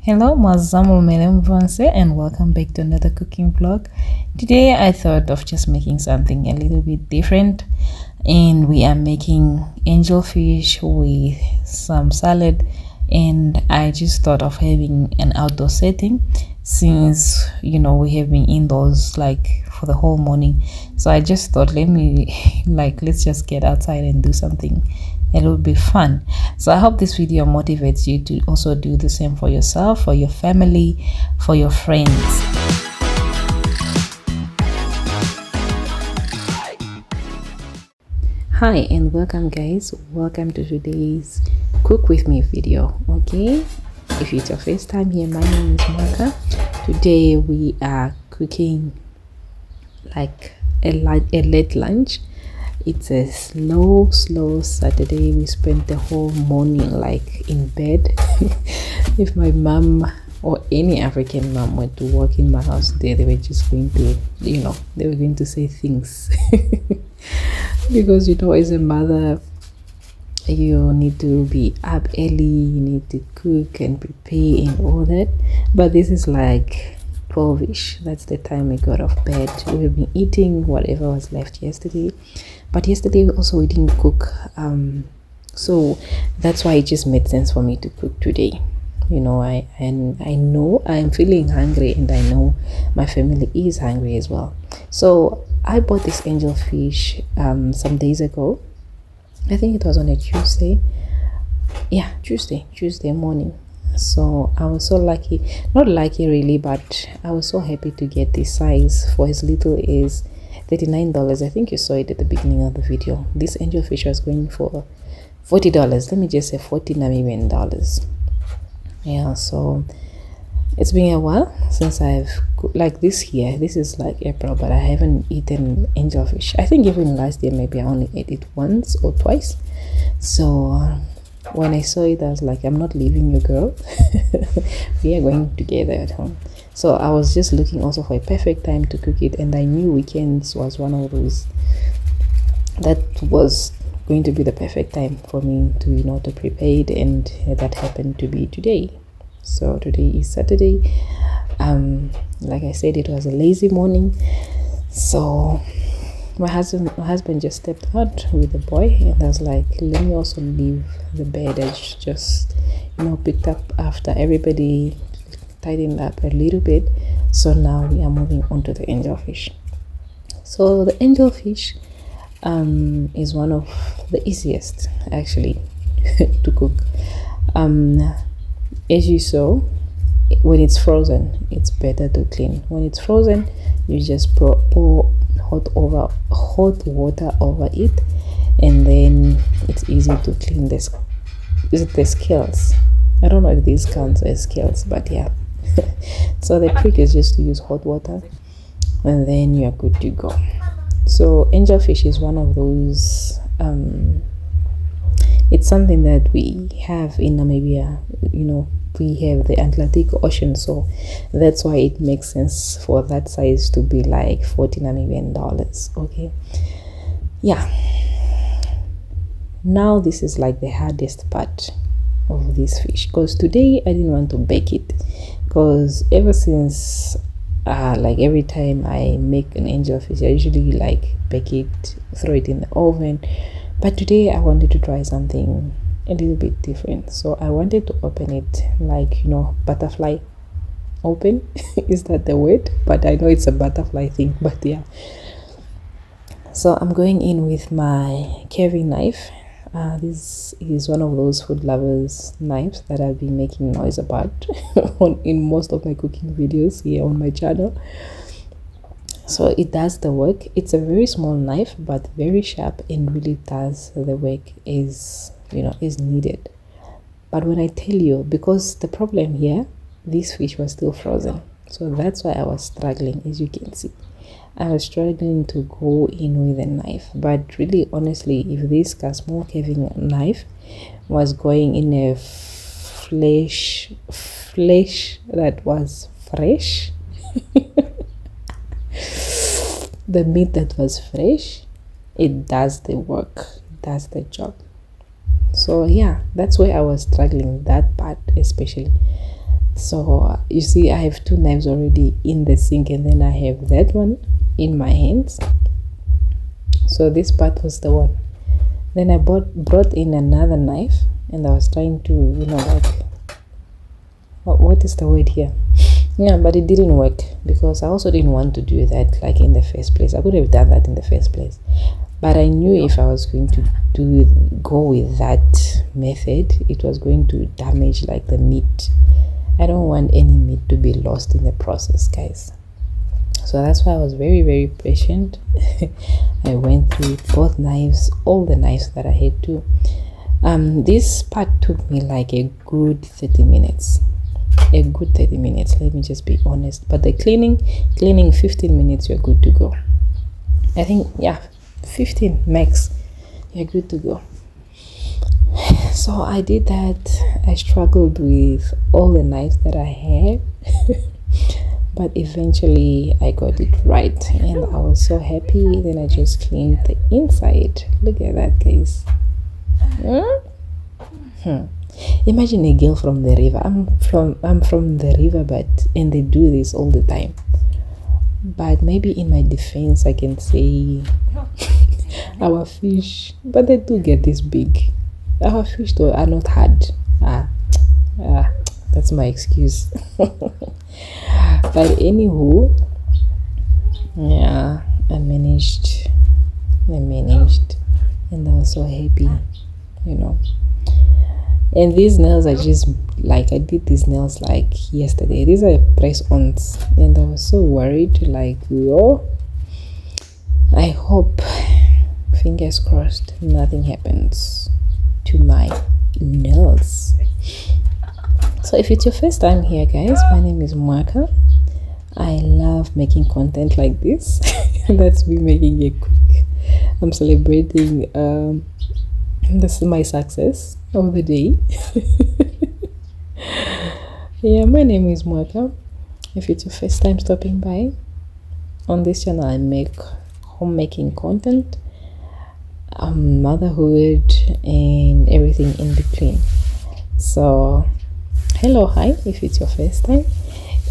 Hello, Mazamu Melemvanse, and welcome back to another cooking vlog. Today I thought of just making something a little bit different, and we are making angelfish with some salad. And I just thought of having an outdoor setting since we have been indoors like for the whole morning. So I just thought let's just get outside and do something a little bit fun. So I hope this video motivates you to also do the same for yourself, for your family, for your friends. Hi and welcome guys, welcome to today's cook with me video. Okay, if it's your first time here, my name is Mwaka. Today we are cooking like a late lunch. It's a slow Saturday. We spent the whole morning like in bed. If my mom or any African mom went to work in my house today, they were just going to, they were going to say things. Because as a mother, you need to be up early, you need to cook and prepare and all that. But this is like 12ish. That's the time we got off bed. We've been eating whatever was left yesterday, but yesterday we didn't cook, so that's why it just made sense for me to cook today. I know I'm feeling hungry, and I know my family is hungry as well. So I bought this angelfish some days ago. I think it was on a Tuesday. Yeah, Tuesday morning. So I was so lucky, not lucky really, but I was so happy to get this size for as little as $39. I think you saw it at the beginning of the video. This angelfish was going for $40. Let me just say 40 Namibian dollars. Yeah, so it's been a while since I've this year. This is like April, but I haven't eaten angelfish. I think even last year maybe I only ate it once or twice. So when I saw it, I was like, I'm not leaving you, girl. We are going together at home. So I was just looking also for a perfect time to cook it, and I knew weekends was one of those that was going to be the perfect time for me to to prepare it, and that happened to be today. So today is Saturday. Like I said, it was a lazy morning, so my husband just stepped out with the boy, and I was like, let me also leave the bed. I just picked up after everybody tidying up a little bit. So now we are moving on to the angelfish. So the angelfish is one of the easiest actually to cook. As you saw, when it's frozen, it's better to clean. When it's frozen, you just pour hot water over it, and then it's easy to clean the scales. I don't know if these counts as scales, but yeah. So the trick is just to use hot water, and then you're good to go. So angelfish is one of those it's something that we have in Namibia. We have the Atlantic Ocean, so that's why it makes sense for that size to be like 40 Namibian dollars. Okay, yeah. Now this is like the hardest part of this fish, because today I didn't want to bake it, because ever since every time I make an angelfish, I usually bake it, throw it in the oven. But today I wanted to try something a little bit different, so I wanted to open it butterfly open. Is that the word? But I know it's a butterfly thing, but yeah. So I'm going in with my carving knife. This is one of those food lovers knives that I've been making noise about in most of my cooking videos here on my channel. So it does the work. It's a very small knife, but very sharp, and really does the work is needed. But when I tell you, because the problem here, this fish was still frozen, so that's why I was struggling. As you can see, I was struggling to go in with a knife. But really, honestly, if this small carving knife was going in a flesh that was fresh, the meat that was fresh, it does the work, does the job. So yeah, that's why I was struggling, that part especially. So you see, I have two knives already in the sink, and then I have that one in my hands. So this part was the one. Then I brought in another knife, and I was trying to, like, what is the word here? Yeah, but it didn't work because I also didn't want to do that, like, in the first place. I could have done that in the first place, but I knew if I was going to go with that method, it was going to damage, like, the meat. I don't want any meat to be lost in the process, guys. So that's why I was very, very patient. I went through both knives, all the knives that I had to. This part took me like a good 30 minutes. A good 30 minutes, let me just be honest. But the cleaning 15 minutes, you're good to go. I think, yeah, 15 max, you're good to go. So I did that. I struggled with all the knives that I had. But eventually I got it right, and I was so happy. Then I just cleaned the inside. Look at that, guys. Imagine a girl from the river. I'm from the river, and they do this all the time. But maybe in my defense, I can say our fish, but they do get this big. Our fish though are not hard. That's my excuse. But anywho, yeah, I managed, and I was so happy, And these nails are just like, I did these nails like yesterday. These are press-ons, and I was so worried, like, I hope, fingers crossed, nothing happens to my nails. So if it's your first time here, guys, my name is Mwaka. I love making content like this. That's me making a quick. I'm celebrating this is my success of the day. Yeah, my name is Mwaka. If it's your first time stopping by, on this channel I make homemaking content, motherhood, and everything in between. So hello, hi, if it's your first time,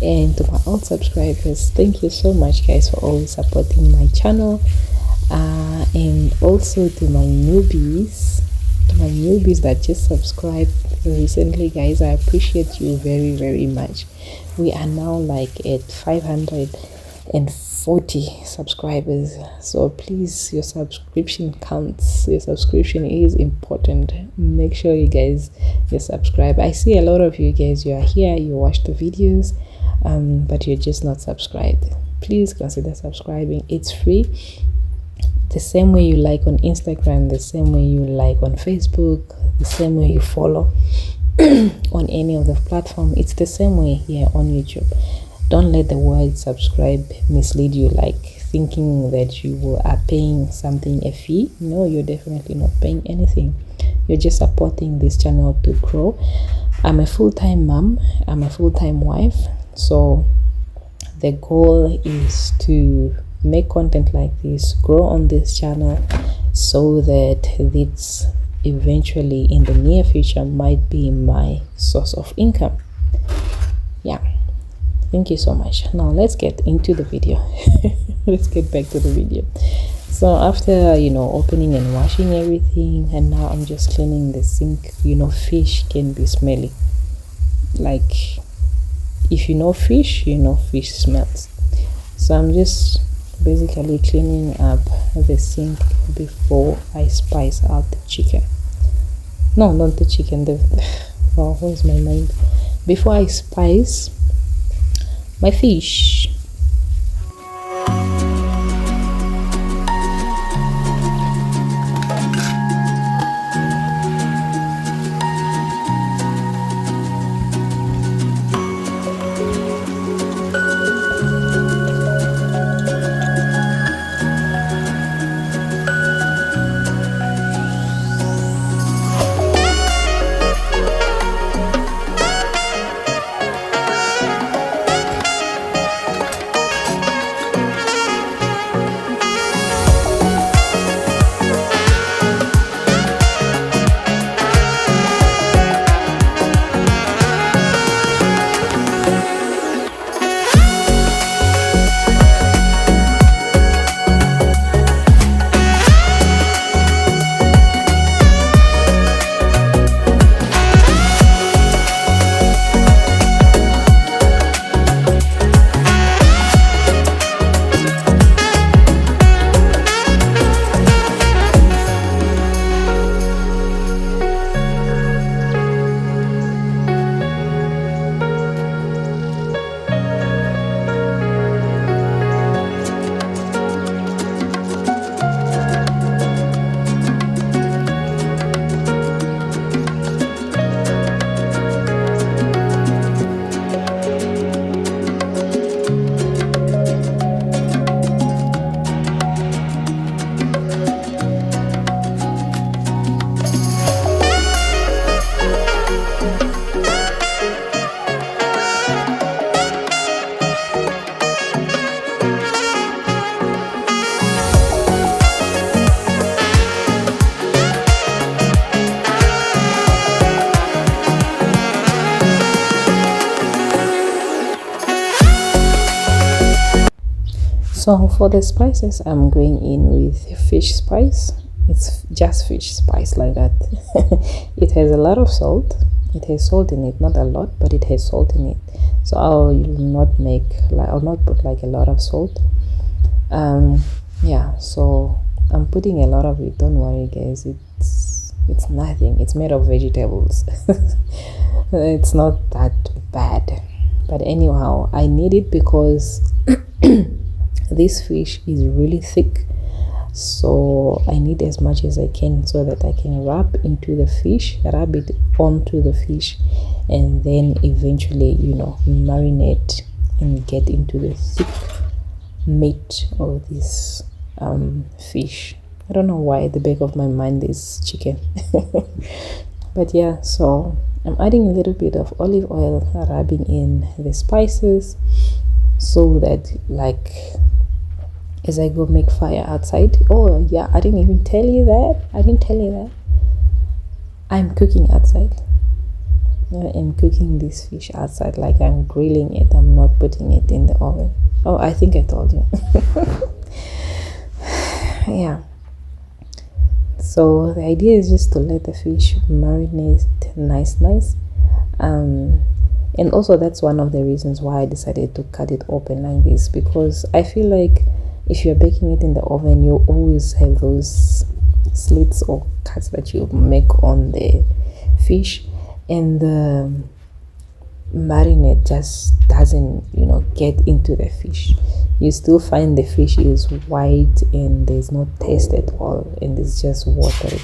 and to my old subscribers, thank you so much, guys, for always supporting my channel, and also to my newbies that just subscribed recently, guys. I appreciate you very, very much. We are now like at 540 subscribers, so please, your subscription counts. Your subscription is important. Make sure you guys subscribe. I see a lot of you guys, you are here, you watch the videos, but you're just not subscribed. Please consider subscribing. It's free, the same way you like on Instagram, the same way you like on Facebook, the same way you follow on any of the platform. It's the same way here on YouTube. Don't let the word subscribe mislead you, like thinking that you are paying something, a fee. No, you're definitely not paying anything. You're just supporting this channel to grow. I'm a full-time mom, I'm a full-time wife, so the goal is to make content like this, grow on this channel, so that this eventually in the near future might be my source of income. Yeah, thank you so much. Now let's get into the video. Let's get back to the video. So after opening and washing everything, and now I'm just cleaning the sink. Fish can be smelly. Like, if fish, fish smells. So I'm just basically cleaning up the sink before I spice out the chicken. No, not the chicken. Wow, where's my mind? Before I spice my fish. So for the spices, I'm going in with fish spice. It's just fish spice like that. It has a lot of salt. It has salt in it, not a lot, but it has salt in it. So I'll not put like a lot of salt. Yeah, so I'm putting a lot of it. Don't worry, guys. It's nothing. It's made of vegetables. It's not that bad. But anyhow, I need it because this fish is really thick, so I need as much as I can so that I can rub it onto the fish, and then eventually, marinate and get into the thick meat of this fish. I don't know why at the back of my mind is chicken. But yeah, so I'm adding a little bit of olive oil, rubbing in the spices so that as I go make fire outside. Oh yeah, I didn't even tell you that. I'm cooking outside. I'm cooking this fish outside, like I'm grilling it. I'm not putting it in the oven. Oh, I think I told you. Yeah. So the idea is just to let the fish marinate nice. And also that's one of the reasons why I decided to cut it open like this, because I feel like if you're baking it in the oven, you always have those slits or cuts that you make on the fish, and the marinade just doesn't get into the fish. You still find the fish is white and there's no taste at all, and it's just watery.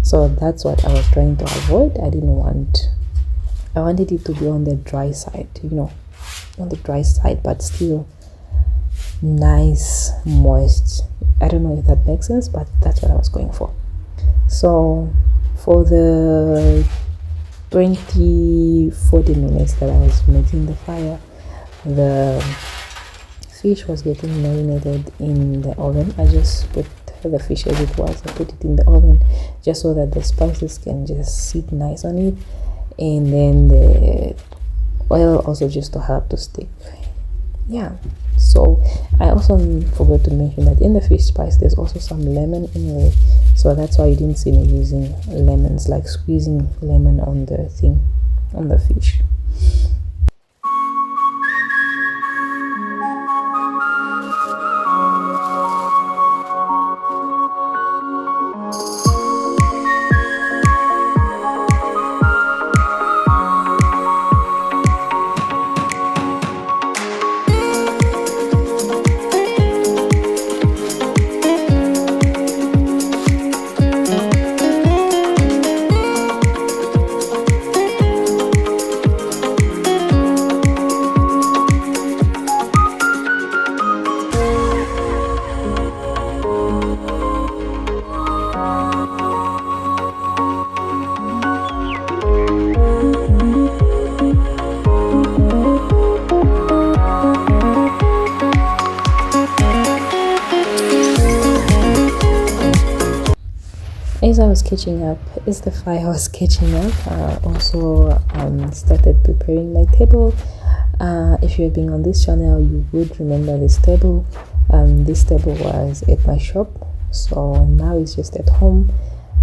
So that's what I was trying to avoid. I wanted it to be on the dry side, but still nice, moist. I don't know if that makes sense, but that's what I was going for. So for the 20-40 minutes that I was making the fire, the fish was getting marinated in the oven. I just put the fish as it was. I put it in the oven just so that the spices can just sit nice on it, and then the oil also just to help to stick. Yeah. So I also forgot to mention that in the fish spice there's also some lemon in there, so that's why you didn't see me using lemons, like squeezing lemon on the fish. As the fire was catching up, I also started preparing my table. If you've been on this channel, you would remember this table. This table was at my shop, so now it's just at home,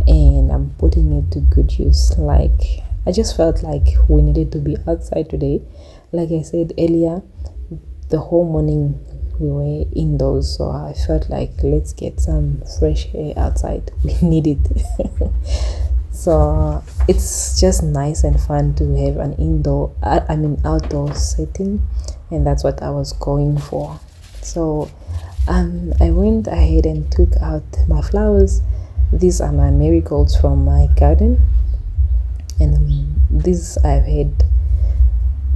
and I'm putting it to good use. Like, I just felt like we needed to be outside today. Like I said earlier, the whole morning we were indoors, so I felt like let's get some fresh air outside. We need it. So it's just nice and fun to have an outdoor setting, and that's what I was going for. So I went ahead and took out my flowers. These are my marigolds from my garden, and these I've had,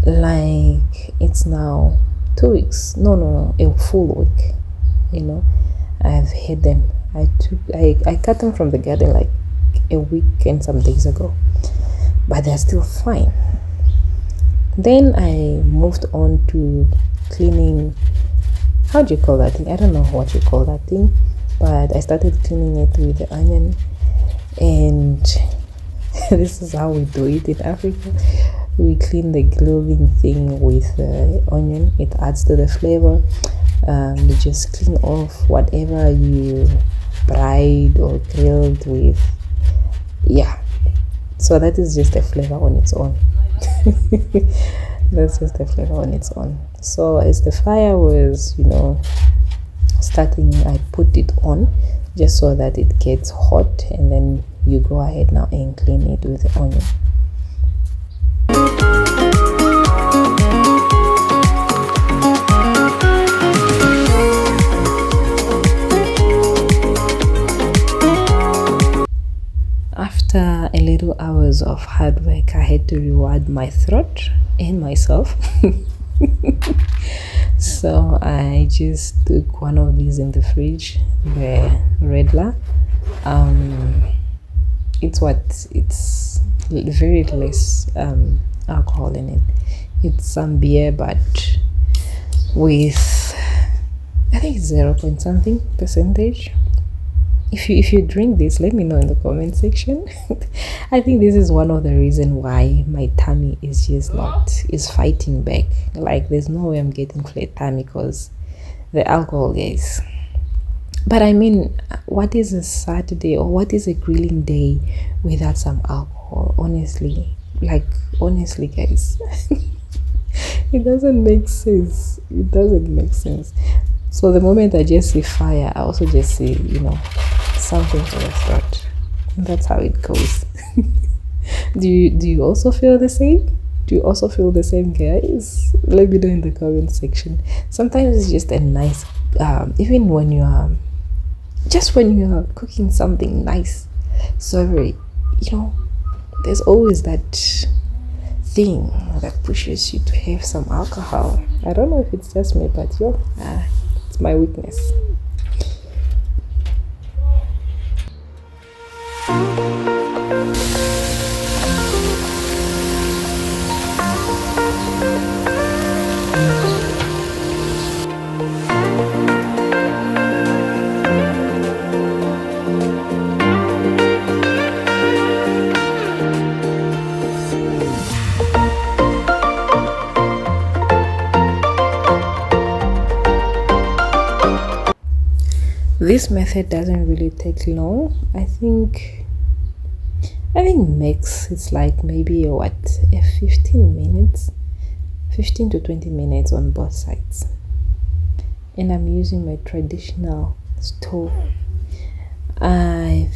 like, it's now 2 weeks, no, a full week, I've had them. I cut them from the garden like a week and some days ago, but they're still fine. Then I moved on to cleaning. How do you call that thing? I don't know what you call that thing, but I started cleaning it with the onion, and this is how we do it in Africa. We clean the glowing thing with onion. It adds to the flavor. You just clean off whatever you braaied or grilled with. Yeah, so that is just a flavor on its own. That's just a flavor on its own. So as the fire was starting, I put it on just so that it gets hot, and then you go ahead now and clean it with the onion. After a little hours of hard work, I had to reward my throat and myself. So I just took one of these in the fridge, the Redler. It's very less alcohol in it. It's some beer, but with, I think, 0 point something percentage. If you drink this, let me know in the comment section. I think this is one of the reasons why my tummy is fighting back. Like, there's no way I'm getting flat tummy because the alcohol, guys. But I mean, what is a Saturday or what is a grilling day without some alcohol? Honestly, guys. It doesn't make sense. It doesn't make sense. So the moment I just see fire, I also just see, something for the throat. That's how it goes. Do you also feel the same? Do you also feel the same, guys? Let me know in the comment section. Sometimes it's just a nice, even when you are cooking something nice, savory, there's always that thing that pushes you to have some alcohol. I don't know if it's just me, but it's my weakness. This method doesn't really take long. I think max it's like maybe a 15 to 20 minutes on both sides. And I'm using my traditional stove. I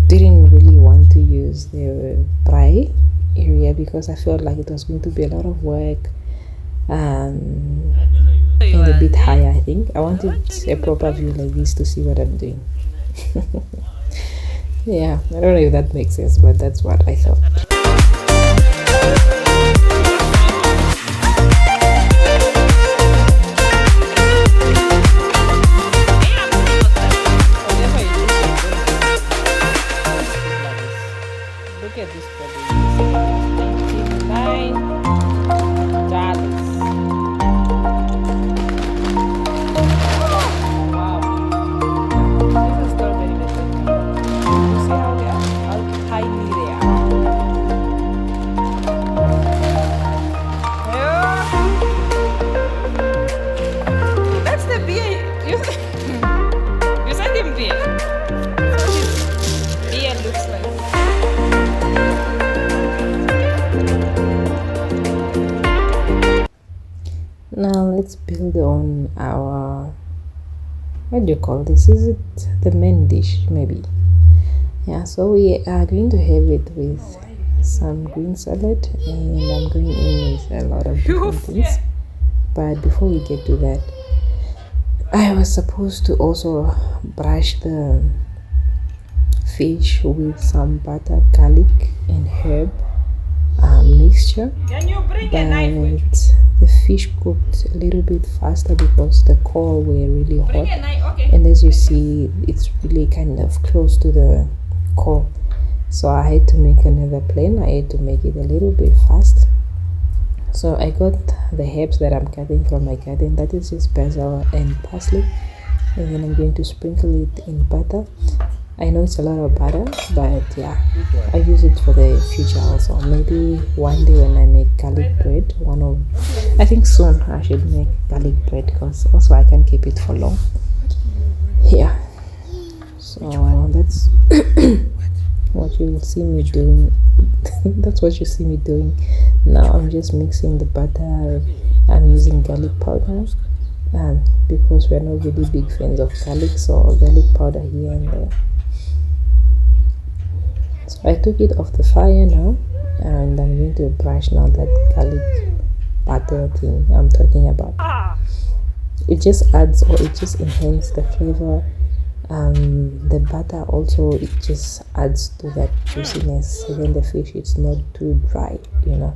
didn't really want to use the braai area because I felt like it was going to be a lot of work and a bit higher. I think I wanted a proper view like this to see what I'm doing. Yeah, I don't know if that makes sense, but that's what I thought. Look at this Now let's build on our, what do you call this? Is it the main dish? Maybe. Yeah, so we are going to have it with some green salad, and I'm going in with a lot of different things. But before we get to that, I was supposed to also brush the fish with some butter, garlic and herb mixture, but the fish cooked a little bit faster because the coal were really hot, and as you see, it's really kind of close to the coal, so I had to make another plan. I had to make it a little bit fast. So I got the herbs that I'm cutting from my garden, that is just basil and parsley, and then I'm going to sprinkle it in butter. I know it's a lot of butter, but yeah, I use it for the future also. Maybe one day when I make garlic bread, I think soon I should make garlic bread, because also I can keep it for long. Yeah, so that's what you will see me doing. That's what you see me doing now. I'm just mixing the butter. I'm using garlic powder, because we're not really big fans of garlic, so garlic powder here and there. So I took it off the fire now, and I'm going to brush now that garlic butter thing I'm talking about. It just adds, or it just enhances the flavor. The butter also, it just adds to that juiciness, and then the fish, it's not too dry, you know.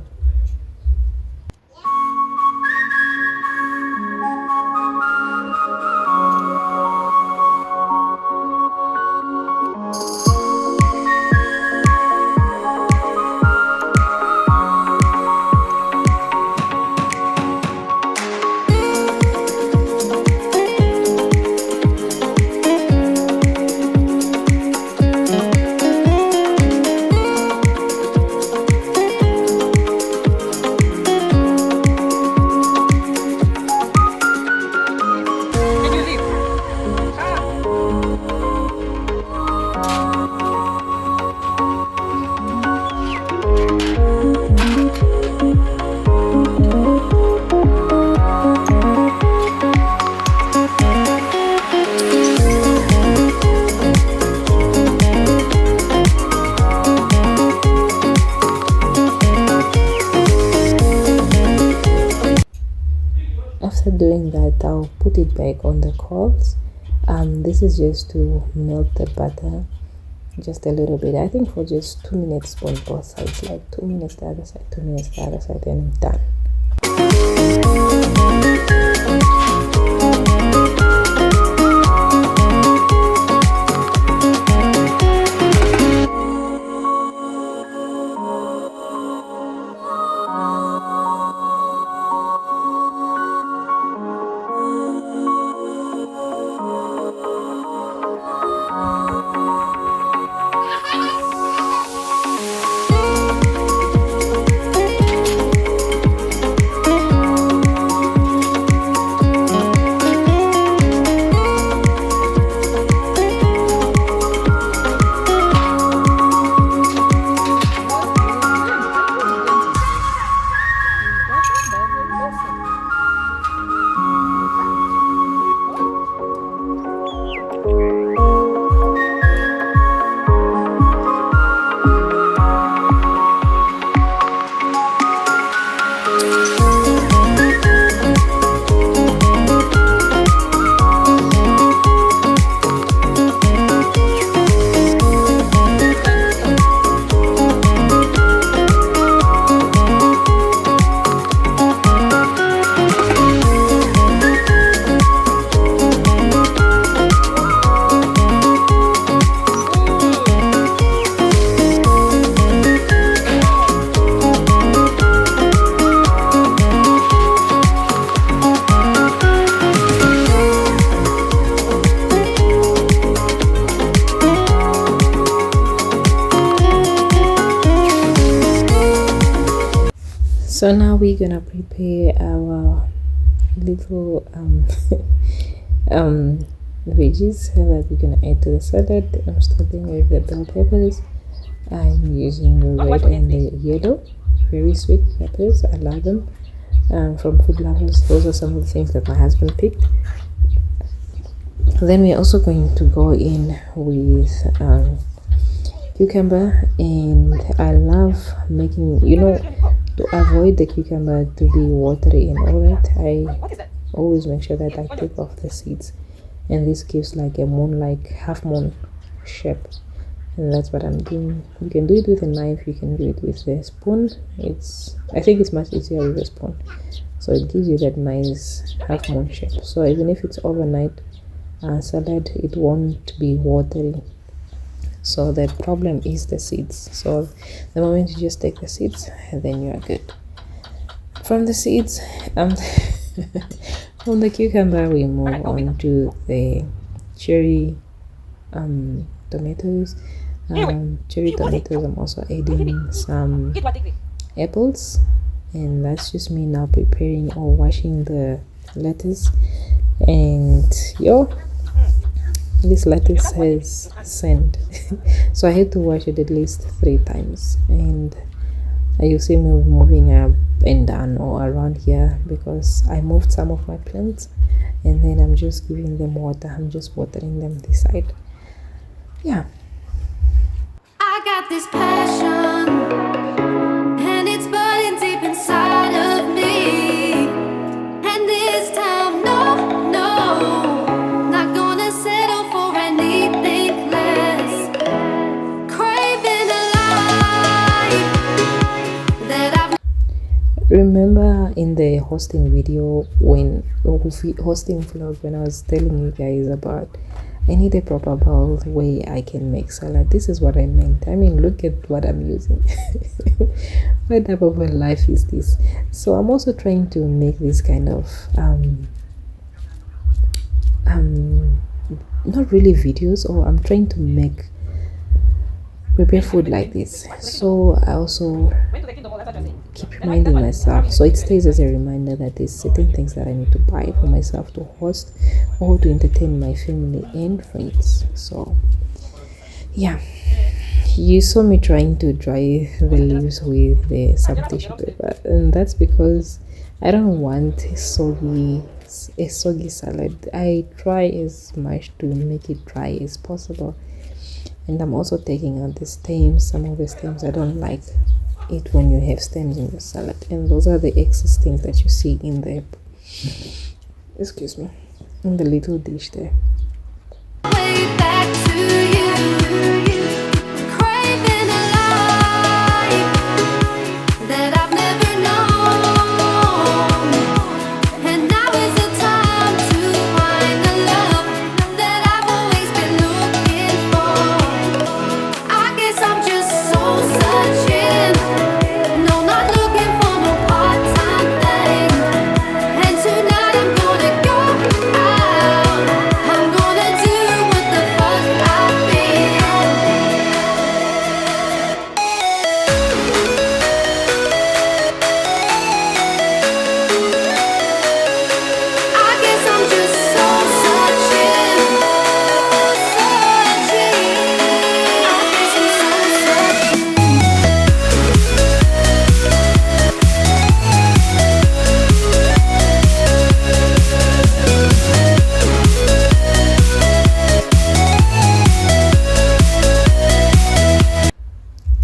After doing that, I'll put it back on the coals. This is just to melt the butter just a little bit. I think for just 2 minutes on both sides, like 2 minutes the other side, 2 minutes the other side, and I'm done. So now we're gonna prepare our little veggies that we're gonna add to the salad. I'm starting with the bell peppers. I'm using the red and the yellow, very sweet peppers. I love them. from Food Lovers. Those are some of the things that my husband picked. Then we're also going to go in with cucumber, and I love making, to avoid the cucumber to be watery and all that, I always make sure that I take off the seeds, and this gives like a moon, like half moon shape, and that's what I'm doing. You can do it with a knife, you can do it with a spoon. I think it's much easier with a spoon, so it gives you that nice half moon shape. So even if it's overnight salad, it won't be watery. So the problem is the seeds. So the moment you just take the seeds, then you are good. From the seeds, from the cucumber, we move on to the cherry tomatoes. Cherry tomatoes, I'm also adding some apples, and that's just me now preparing or washing the lettuce. And this lettuce has sand, so I had to wash it at least 3 times, and you see me moving up and down or around here because I moved some of my plants, and then I'm just giving them water. I'm just watering them this side. Yeah, I got this passion, and it's burning deep inside of me, and this time, no, not gonna settle for anything less. Craving a life that I've remember in the hosting video, hosting vlog, when I was telling you guys about I need a proper bowl where I can make salad. This is what I meant. I mean, look at what I'm using. What type of a life is this? So I'm also trying to make this kind of not really videos, or I'm trying to prepare food like this. So I also keep reminding myself, so it stays as a reminder that there's certain things that I need to buy for myself to host or to entertain my family and friends. So yeah, you saw me trying to dry the leaves with some tissue paper, and that's because I don't want a soggy salad. I try as much to make it dry as possible, and I'm also taking out the stems. Some of the stems I don't like it when you have stems in your salad, and those are the excess things that you see in the in the little dish there. way back to you, craving a life that I've never known, and now is the time to find the love that I've always been looking for. I guess I'm just soul searching, no, not looking for no part-time thing, and tonight I'm gonna go out, I'm gonna do what the fuck I feel. I guess I'm just soul searching, I guess I'm soul searching.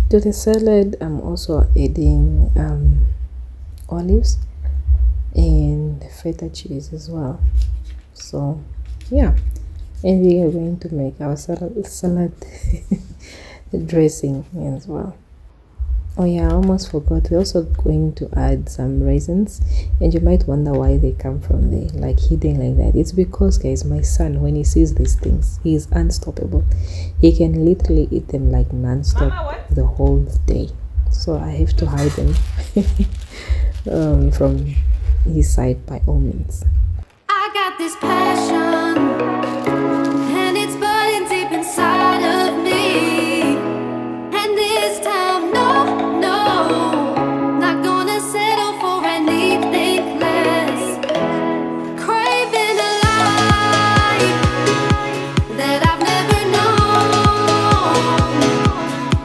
To the salad, I'm also adding olives and feta cheese as well. So yeah, and we are going to make our salad dressing as well. Oh yeah, I almost forgot. We're also going to add some raisins, and you might wonder why they come from there, like hidden like that. It's because, guys, my son, when he sees these things, he is unstoppable. He can literally eat them like non-stop the whole day. So I have to hide them from his side by all means. I got this passion, and it's burning deep inside of me, and this time, no, not gonna settle for anything less. Craving a life that I've never known,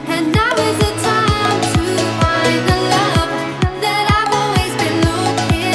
and now is the time to find the love that I've always been looking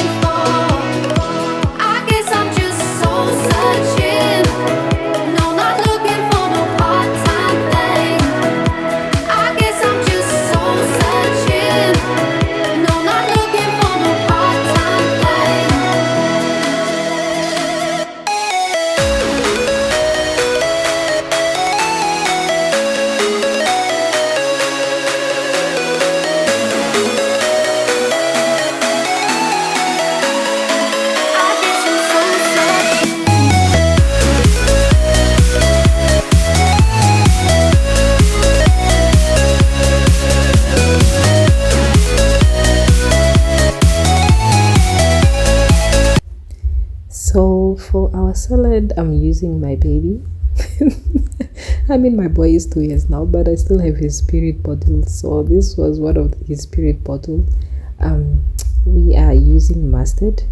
So for our salad, I'm using my baby. I mean, my boy is 2 years now, but I still have his spirit bottle. So this was one of his spirit bottle. We are using mustard.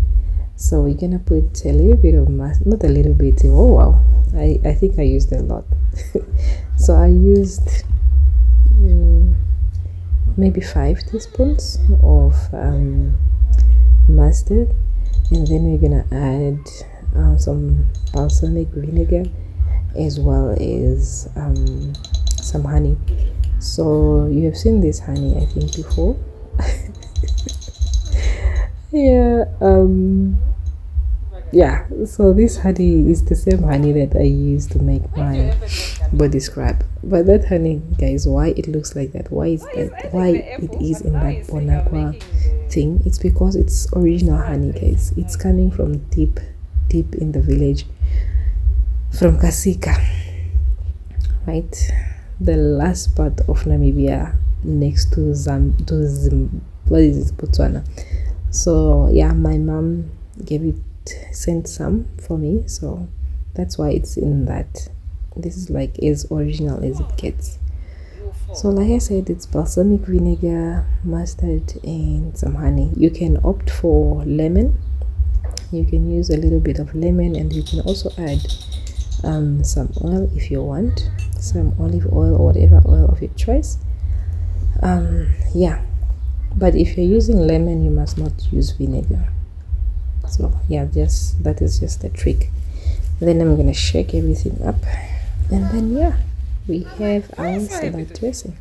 So we're gonna put a little bit of mustard, not a little bit. Oh wow, I think I used a lot. So I used maybe 5 teaspoons of mustard, and then we're gonna add some balsamic vinegar, as well as some honey. So you have seen this honey, I think, before. Yeah, so this honey is the same honey that I use to make my body scrub. But that honey, guys, why it looks like that, why is that, why it is in that bonaqua thing, it's because it's original honey, guys. It's coming from deep in the village, from Kasika, right, the last part of Namibia, next to what is it, Botswana. So yeah, my mom sent some for me, so that's why it's in that. This is like as original as it gets. So like I said, it's balsamic vinegar, mustard, and some honey. You can opt for lemon. You can use a little bit of lemon, and you can also add some oil if you want, some olive oil or whatever oil of your choice. Yeah, but if you're using lemon, you must not use vinegar. So yeah, that is just a trick. Then I'm gonna shake everything up, and then yeah, we have our salad dressing.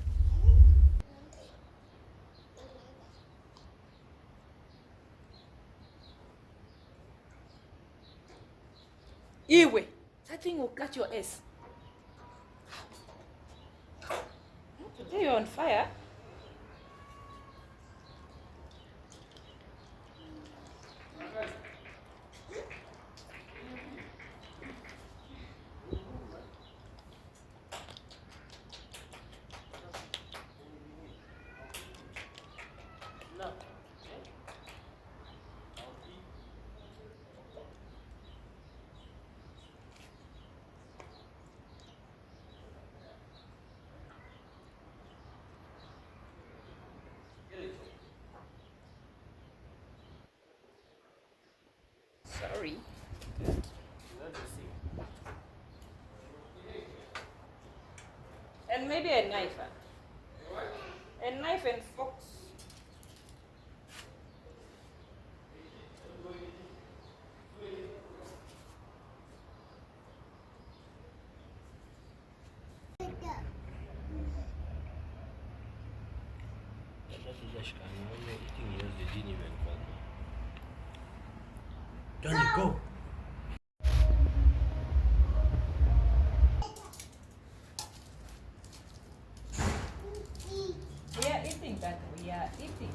Iwe, that thing will cut your ass. Today you're on fire. Sorry. And maybe a knife. A knife and forks. Johnny, go. We are eating that. We are eating.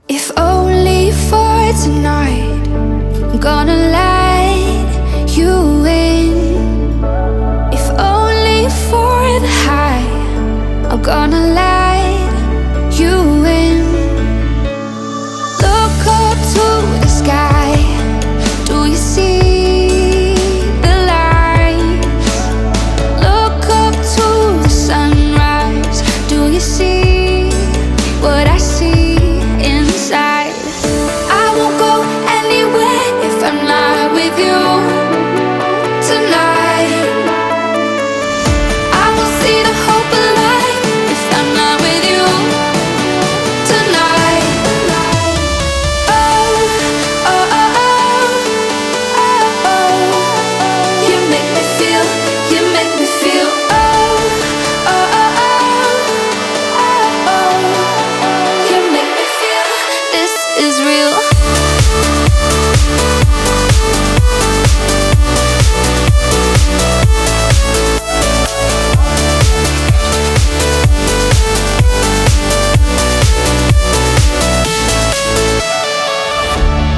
If only for tonight, I'm gonna let you in. If only for the high, I'm gonna let you in. Look up to the sky, do you see the lights? Look up to the sunrise, do you see what I see inside? I won't go anywhere if I'm not with you tonight. I won't see the hope of life if I'm not with you tonight. Oh, oh, oh, oh, oh, oh. You make me feel, you make me feel. Oh, oh, oh, oh, oh, oh. You make me feel this is real.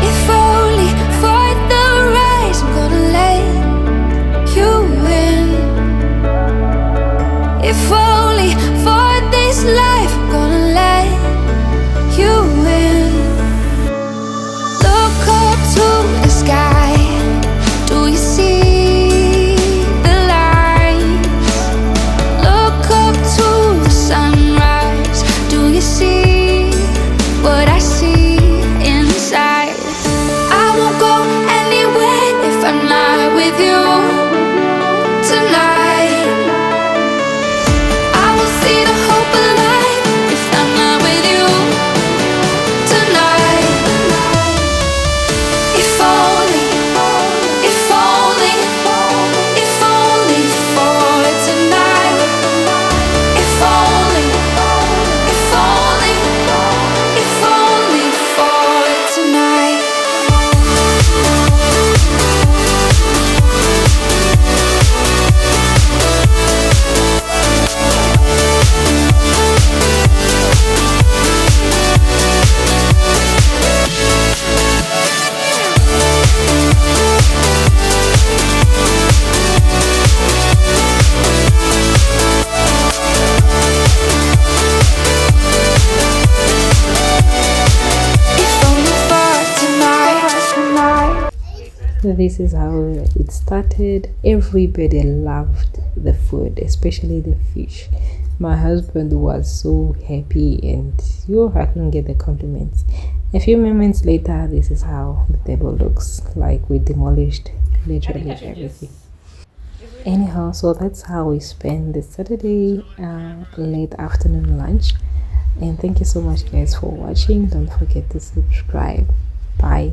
If only for the rise, I'm gonna let you in. If only for this life, I'm gonna let you in. This is how it started. Everybody loved the food, especially the fish. My husband was so happy, and I couldn't get the compliments. A few moments later, this is how the table looks like. We demolished literally everything. Anyhow, so that's how we spend the Saturday late afternoon lunch. And thank you so much, guys, for watching. Don't forget to subscribe. Bye.